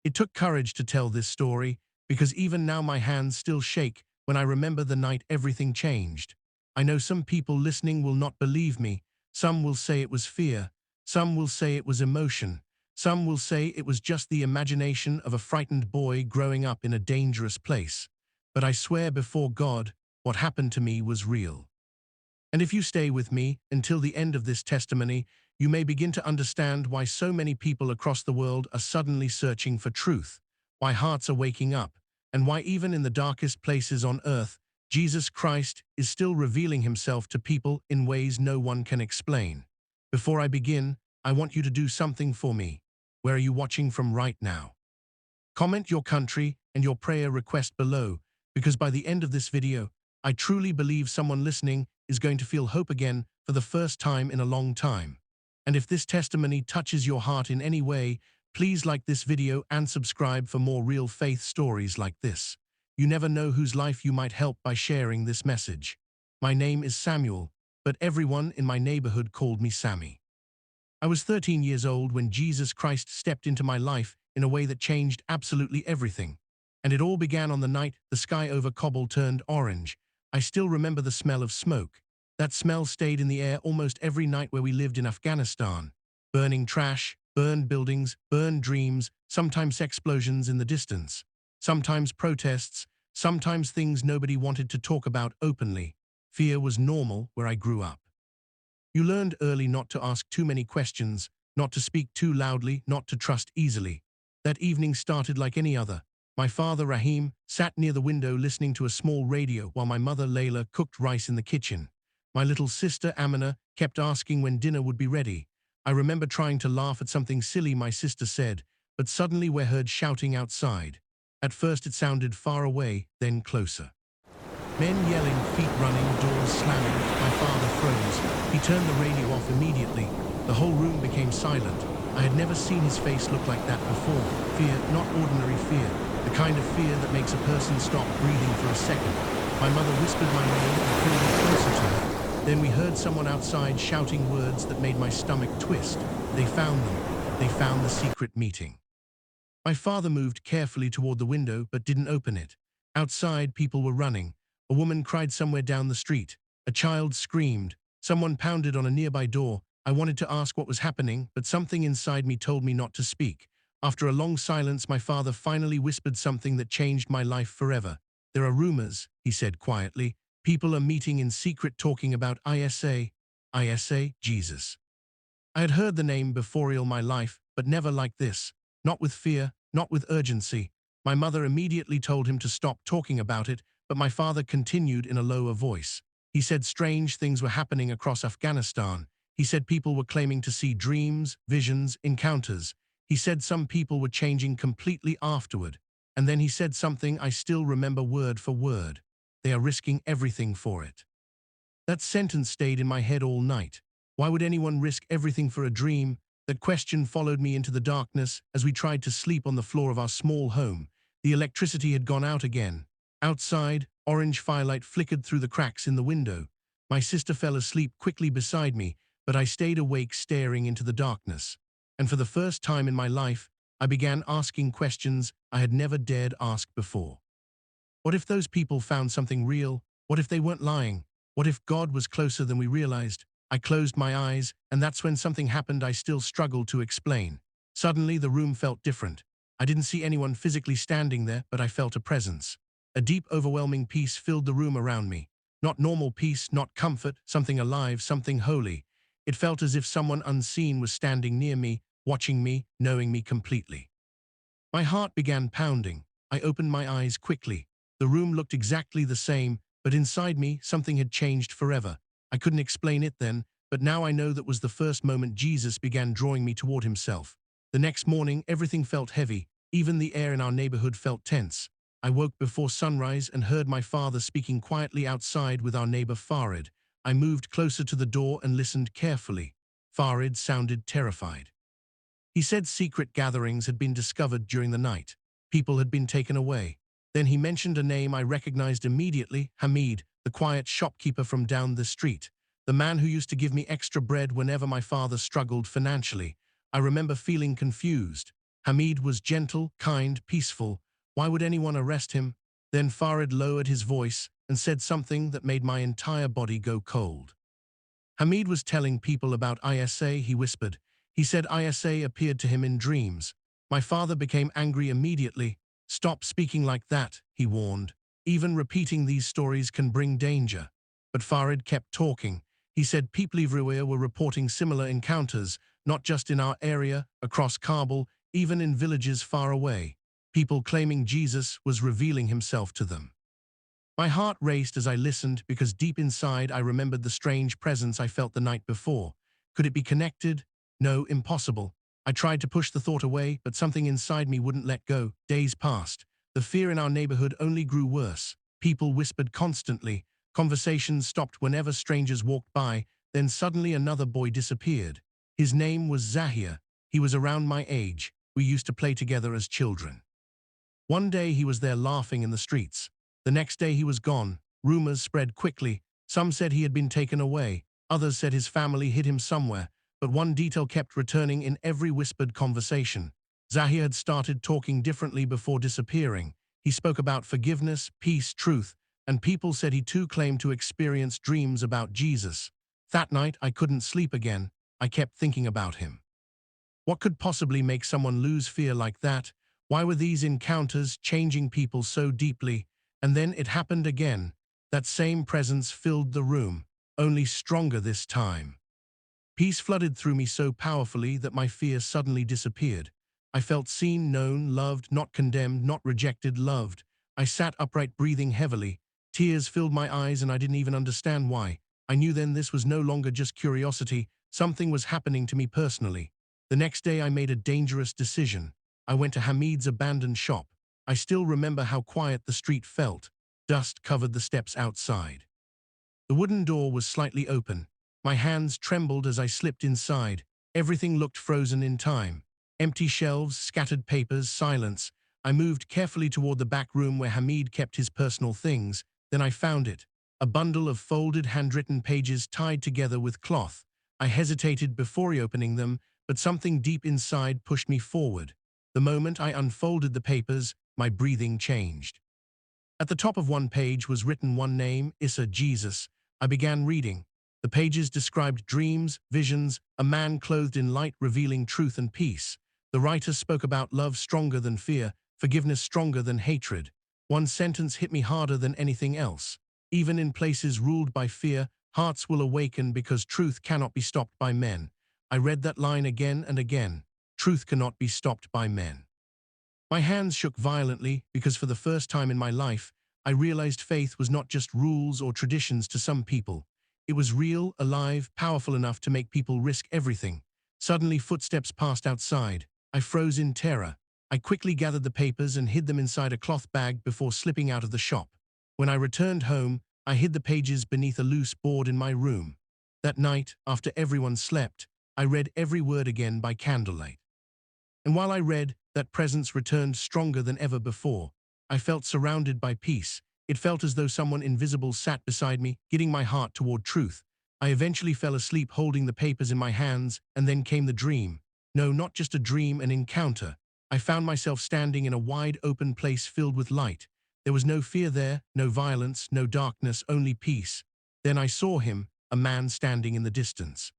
It took courage to tell this story, because even now my hands still shake when I remember the night everything changed. I know some people listening will not believe me. Some will say it was fear. Some will say it was emotion. Some will say it was just the imagination of a frightened boy growing up in a dangerous place. But I swear before God, what happened to me was real. And if you stay with me until the end of this testimony, you may begin to understand why so many people across the world are suddenly searching for truth, why hearts are waking up, and why even in the darkest places on earth, Jesus Christ is still revealing himself to people in ways no one can explain. Before I begin, I want you to do something for me. Where are you watching from right now? Comment your country and your prayer request below, because by the end of this video, I truly believe someone listening is going to feel hope again for the first time in a long time. And if this testimony touches your heart in any way, please like this video and subscribe for more real faith stories like this. You never know whose life you might help by sharing this message. My name is Samuel, but everyone in my neighborhood called me Sammy. I was 13 years old when Jesus Christ stepped into my life in a way that changed absolutely everything. And it all began on the night the sky over Kabul turned orange. I still remember the smell of smoke. That smell stayed in the air almost every night where we lived in Afghanistan. Burning trash, burned buildings, burned dreams, sometimes explosions in the distance. Sometimes protests, sometimes things nobody wanted to talk about openly. Fear was normal where I grew up. You learned early not to ask too many questions, not to speak too loudly, not to trust easily. That evening started like any other. My father, Rahim, sat near the window listening to a small radio while my mother, Layla, cooked rice in the kitchen. My little sister, Amina, kept asking when dinner would be ready. I remember trying to laugh at something silly my sister said, but suddenly we're heard shouting outside. At first it sounded far away, then closer. Men yelling, feet running, doors slamming. My father froze. He turned the radio off immediately. The whole room became silent. I had never seen his face look like that before. Fear, not ordinary fear. The kind of fear that makes a person stop breathing for a second. My mother whispered my name and pulled me closer to her. Then we heard someone outside shouting words that made my stomach twist. They found them. They found the secret meeting. My father moved carefully toward the window but didn't open it. Outside, people were running. A woman cried somewhere down the street. A child screamed. Someone pounded on a nearby door. I wanted to ask what was happening, but something inside me told me not to speak. After a long silence, my father finally whispered something that changed my life forever. There are rumors, he said quietly. People are meeting in secret talking about ISA, Jesus. I had heard the name before all my life, but never like this. Not with fear, not with urgency. My mother immediately told him to stop talking about it, but my father continued in a lower voice. He said strange things were happening across Afghanistan. He said people were claiming to see dreams, visions, encounters. He said some people were changing completely afterward. And then he said something I still remember word for word. They are risking everything for it. That sentence stayed in my head all night. Why would anyone risk everything for a dream? That question followed me into the darkness as we tried to sleep on the floor of our small home. The electricity had gone out again. Outside, orange firelight flickered through the cracks in the window. My sister fell asleep quickly beside me, but I stayed awake staring into the darkness. And for the first time in my life, I began asking questions I had never dared ask before. What if those people found something real? What if they weren't lying? What if God was closer than we realized? I closed my eyes, and that's when something happened I still struggled to explain. Suddenly, the room felt different. I didn't see anyone physically standing there, but I felt a presence. A deep, overwhelming peace filled the room around me. Not normal peace, not comfort, something alive, something holy. It felt as if someone unseen was standing near me, watching me, knowing me completely. My heart began pounding. I opened my eyes quickly. The room looked exactly the same, but inside me, something had changed forever. I couldn't explain it then, but now I know that was the first moment Jesus began drawing me toward himself. The next morning, everything felt heavy. Even the air in our neighborhood felt tense. I woke before sunrise and heard my father speaking quietly outside with our neighbor Farid. I moved closer to the door and listened carefully. Farid sounded terrified. He said secret gatherings had been discovered during the night. People had been taken away. Then he mentioned a name I recognized immediately, Hamid, the quiet shopkeeper from down the street, the man who used to give me extra bread whenever my father struggled financially. I remember feeling confused. Hamid was gentle, kind, peaceful. Why would anyone arrest him? Then Farid lowered his voice and said something that made my entire body go cold. Hamid was telling people about Isa, he whispered. He said Isa appeared to him in dreams. My father became angry immediately. Stop speaking like that, he warned. Even repeating these stories can bring danger. But Farid kept talking. He said people everywhere were reporting similar encounters, not just in our area, across Kabul, even in villages far away. People claiming Jesus was revealing himself to them. My heart raced as I listened because deep inside I remembered the strange presence I felt the night before. Could it be connected? No, impossible. I tried to push the thought away, but something inside me wouldn't let go. Days passed. The fear in our neighborhood only grew worse. People whispered constantly. Conversations stopped whenever strangers walked by. Then suddenly another boy disappeared. His name was Zahir. He was around my age. We used to play together as children. One day he was there laughing in the streets. The next day he was gone. Rumors spread quickly. Some said he had been taken away. Others said his family hid him somewhere. But one detail kept returning in every whispered conversation. Zahir had started talking differently before disappearing. He spoke about forgiveness, peace, truth, and people said he too claimed to experience dreams about Jesus. That night I couldn't sleep again. I kept thinking about him. What could possibly make someone lose fear like that? Why were these encounters changing people so deeply? And then it happened again. That same presence filled the room, only stronger this time. Peace flooded through me so powerfully that my fear suddenly disappeared. I felt seen, known, loved, not condemned, not rejected, loved. I sat upright, breathing heavily. Tears filled my eyes and I didn't even understand why. I knew then this was no longer just curiosity. Something was happening to me personally. The next day I made a dangerous decision. I went to Hamid's abandoned shop. I still remember how quiet the street felt. Dust covered the steps outside. The wooden door was slightly open. My hands trembled as I slipped inside. Everything looked frozen in time. Empty shelves, scattered papers, silence. I moved carefully toward the back room where Hamid kept his personal things. Then I found it. A bundle of folded, handwritten pages tied together with cloth. I hesitated before opening them, but something deep inside pushed me forward. The moment I unfolded the papers, my breathing changed. At the top of one page was written one name, Isa, Jesus. I began reading. The pages described dreams, visions, a man clothed in light revealing truth and peace. The writer spoke about love stronger than fear, forgiveness stronger than hatred. One sentence hit me harder than anything else. Even in places ruled by fear, hearts will awaken because truth cannot be stopped by men. I read that line again and again. Truth cannot be stopped by men. My hands shook violently because for the first time in my life, I realized faith was not just rules or traditions to some people. It was real, alive, powerful enough to make people risk everything. Suddenly, footsteps passed outside. I froze in terror. I quickly gathered the papers and hid them inside a cloth bag before slipping out of the shop. When I returned home, I hid the pages beneath a loose board in my room. That night, after everyone slept, I read every word again by candlelight. And while I read, that presence returned stronger than ever before. I felt surrounded by peace. It felt as though someone invisible sat beside me, guiding my heart toward truth. I eventually fell asleep holding the papers in my hands, and then came the dream. No, not just a dream, an encounter. I found myself standing in a wide open place filled with light. There was no fear there, no violence, no darkness, only peace. Then I saw him, a man standing in the distance.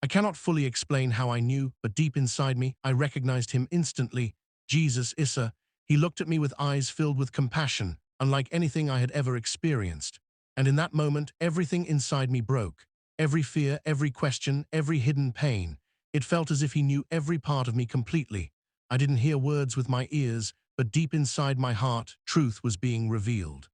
I cannot fully explain how I knew, but deep inside me, I recognized him instantly. Jesus, Isa. He looked at me with eyes filled with compassion, unlike anything I had ever experienced. And in that moment, everything inside me broke. Every fear, every question, every hidden pain. It felt as if he knew every part of me completely. I didn't hear words with my ears, but deep inside my heart, truth was being revealed.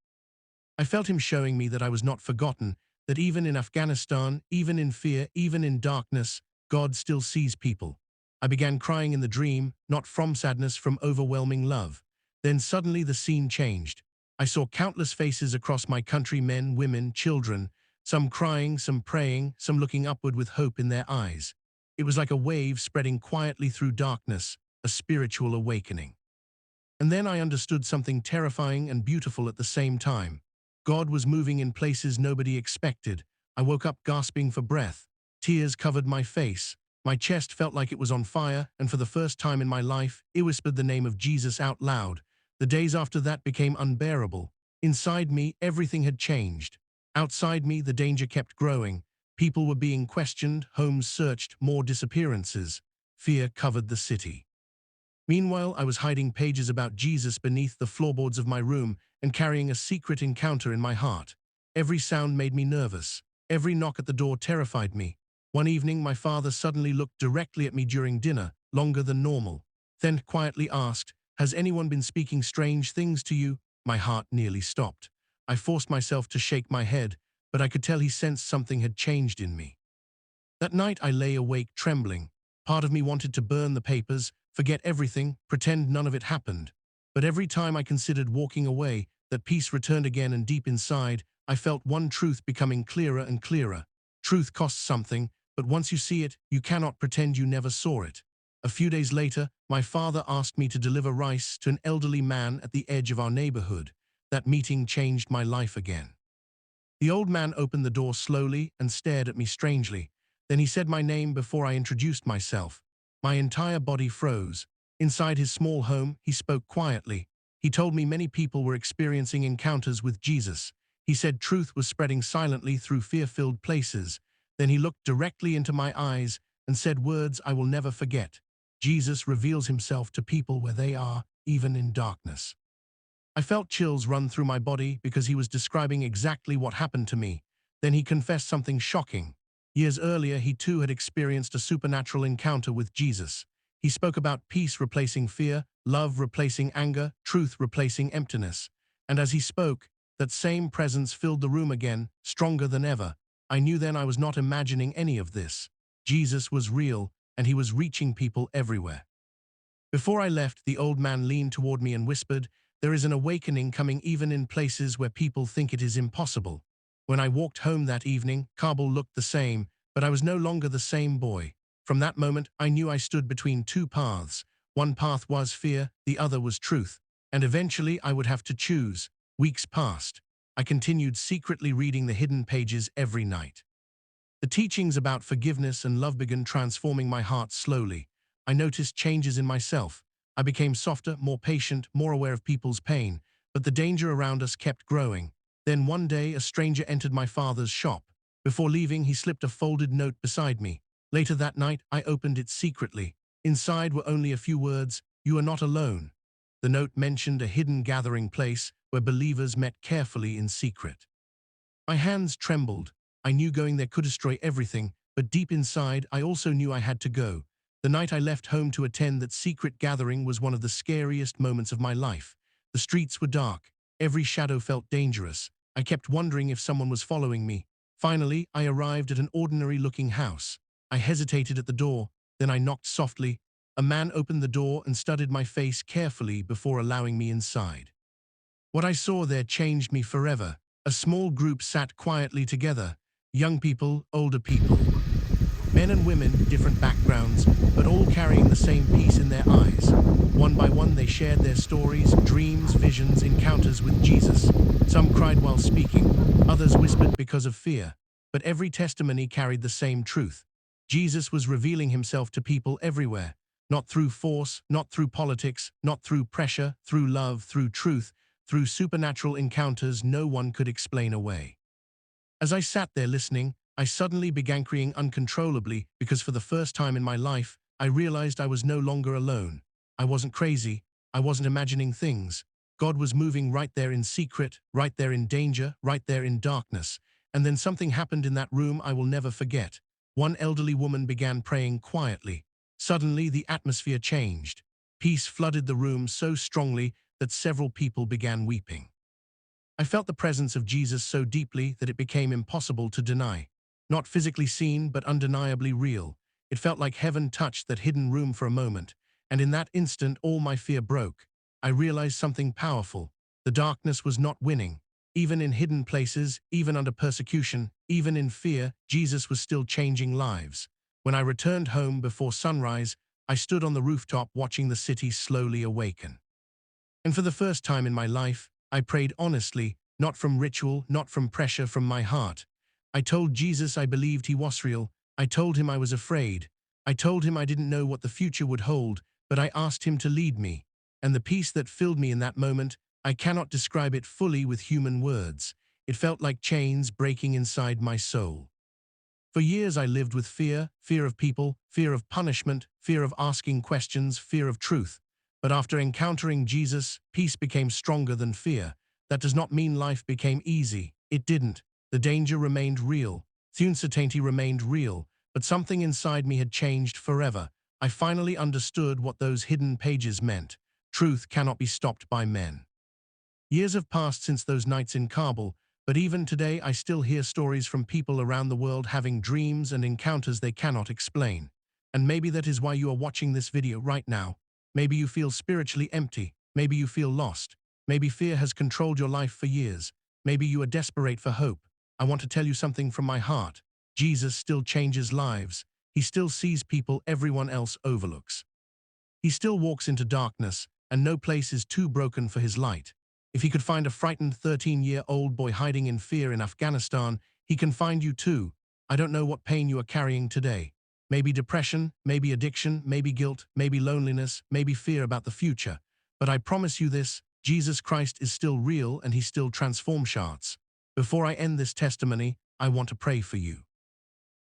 I felt him showing me that I was not forgotten, that even in Afghanistan, even in fear, even in darkness, God still sees people. I began crying in the dream, not from sadness, from overwhelming love. Then suddenly the scene changed. I saw countless faces across my country, men, women, children, some crying, some praying, some looking upward with hope in their eyes. It was like a wave spreading quietly through darkness, a spiritual awakening. And then I understood something terrifying and beautiful at the same time. God was moving in places nobody expected. I woke up gasping for breath. Tears covered my face. My chest felt like it was on fire, and for the first time in my life, I whispered the name of Jesus out loud. The days after that became unbearable. Inside me, everything had changed. Outside me, the danger kept growing. People were being questioned, homes searched, more disappearances. Fear covered the city. Meanwhile, I was hiding pages about Jesus beneath the floorboards of my room and carrying a secret encounter in my heart. Every sound made me nervous. Every knock at the door terrified me. One evening, my father suddenly looked directly at me during dinner, longer than normal. Then quietly asked, "Has anyone been speaking strange things to you?" My heart nearly stopped. I forced myself to shake my head, but I could tell he sensed something had changed in me. That night I lay awake trembling. Part of me wanted to burn the papers, forget everything, pretend none of it happened. But every time I considered walking away, that peace returned again, and deep inside, I felt one truth becoming clearer and clearer. Truth costs something, but once you see it, you cannot pretend you never saw it. A few days later, my father asked me to deliver rice to an elderly man at the edge of our neighborhood. That meeting changed my life again. The old man opened the door slowly and stared at me strangely. Then he said my name before I introduced myself. My entire body froze. Inside his small home, he spoke quietly. He told me many people were experiencing encounters with Jesus. He said truth was spreading silently through fear-filled places. Then he looked directly into my eyes and said words I will never forget. Jesus reveals himself to people where they are, even in darkness. I felt chills run through my body because he was describing exactly what happened to me. Then he confessed something shocking. Years earlier, he too had experienced a supernatural encounter with Jesus. He spoke about peace replacing fear, love replacing anger, truth replacing emptiness. And as he spoke, that same presence filled the room again, stronger than ever. I knew then I was not imagining any of this. Jesus was real, and he was reaching people everywhere. Before I left, the old man leaned toward me and whispered, "There is an awakening coming even in places where people think it is impossible." When I walked home that evening, Kabul looked the same, but I was no longer the same boy. From that moment, I knew I stood between two paths. One path was fear, the other was truth. And eventually I would have to choose. Weeks passed. I continued secretly reading the hidden pages every night. The teachings about forgiveness and love began transforming my heart slowly. I noticed changes in myself. I became softer, more patient, more aware of people's pain, but the danger around us kept growing. Then one day, a stranger entered my father's shop. Before leaving, he slipped a folded note beside me. Later that night, I opened it secretly. Inside were only a few words, "You are not alone." The note mentioned a hidden gathering place where believers met carefully in secret. My hands trembled. I knew going there could destroy everything, but deep inside, I also knew I had to go. The night I left home to attend that secret gathering was one of the scariest moments of my life. The streets were dark. Every shadow felt dangerous. I kept wondering if someone was following me. Finally, I arrived at an ordinary-looking house. I hesitated at the door, then I knocked softly. A man opened the door and studied my face carefully before allowing me inside. What I saw there changed me forever. A small group sat quietly together. Young people, older people. Men and women, different backgrounds, but all carrying the same peace in their eyes. One by one they shared their stories, dreams, visions, encounters with Jesus. Some cried while speaking, others whispered because of fear. But every testimony carried the same truth. Jesus was revealing himself to people everywhere. Not through force, not through politics, not through pressure, through love, through truth, through supernatural encounters no one could explain away. As I sat there listening, I suddenly began crying uncontrollably because for the first time in my life, I realized I was no longer alone. I wasn't crazy. I wasn't imagining things. God was moving right there in secret, right there in danger, right there in darkness. And then something happened in that room I will never forget. One elderly woman began praying quietly. Suddenly, the atmosphere changed. Peace flooded the room so strongly that several people began weeping. I felt the presence of Jesus so deeply that it became impossible to deny. Not physically seen, but undeniably real. It felt like heaven touched that hidden room for a moment, and in that instant all my fear broke. I realized something powerful. The darkness was not winning. Even in hidden places, even under persecution, even in fear, Jesus was still changing lives. When I returned home before sunrise, I stood on the rooftop watching the city slowly awaken. And for the first time in my life, I prayed honestly, not from ritual, not from pressure, from my heart. I told Jesus I believed he was real. I told him I was afraid. I told him I didn't know what the future would hold, but I asked him to lead me. And the peace that filled me in that moment, I cannot describe it fully with human words. It felt like chains breaking inside my soul. For years I lived with fear, fear of people, fear of punishment, fear of asking questions, fear of truth. But after encountering Jesus, peace became stronger than fear. That does not mean life became easy. It didn't. The danger remained real. The uncertainty remained real. But something inside me had changed forever. I finally understood what those hidden pages meant. Truth cannot be stopped by men. Years have passed since those nights in Kabul, but even today I still hear stories from people around the world having dreams and encounters they cannot explain. And maybe that is why you are watching this video right now. Maybe you feel spiritually empty. Maybe you feel lost. Maybe fear has controlled your life for years. Maybe you are desperate for hope. I want to tell you something from my heart. Jesus still changes lives. He still sees people everyone else overlooks. He still walks into darkness, and no place is too broken for his light. If he could find a frightened 13-year-old boy hiding in fear in Afghanistan, he can find you too. I don't know what pain you are carrying today. Maybe depression, maybe addiction, maybe guilt, maybe loneliness, maybe fear about the future. But I promise you this, Jesus Christ is still real and he still transforms hearts. Before I end this testimony, I want to pray for you.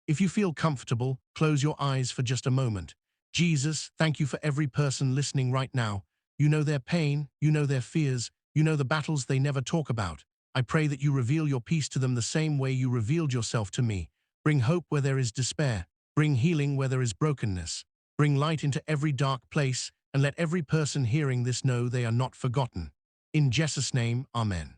If you feel comfortable, close your eyes for just a moment. Jesus, thank you for every person listening right now. You know their pain, you know their fears, you know the battles they never talk about. I pray that you reveal your peace to them the same way you revealed yourself to me. Bring hope where there is despair. Bring healing where there is brokenness. Bring light into every dark place, and let every person hearing this know they are not forgotten. In Jesus' name, Amen.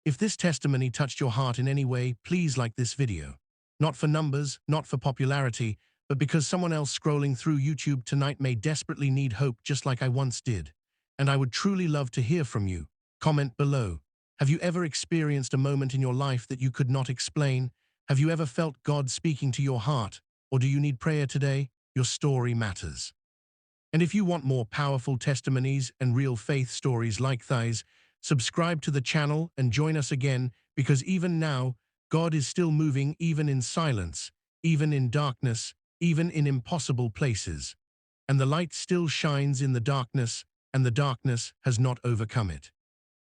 If this testimony touched your heart in any way, please like this video. Not for numbers, not for popularity, but because someone else scrolling through YouTube tonight may desperately need hope just like I once did. And I would truly love to hear from you. Comment below. Have you ever experienced a moment in your life that you could not explain? Have you ever felt God speaking to your heart? Or do you need prayer today? Your story matters. And if you want more powerful testimonies and real faith stories like these, subscribe to the channel and join us again, because even now, God is still moving even in silence, even in darkness, even in impossible places. And the light still shines in the darkness, and the darkness has not overcome it.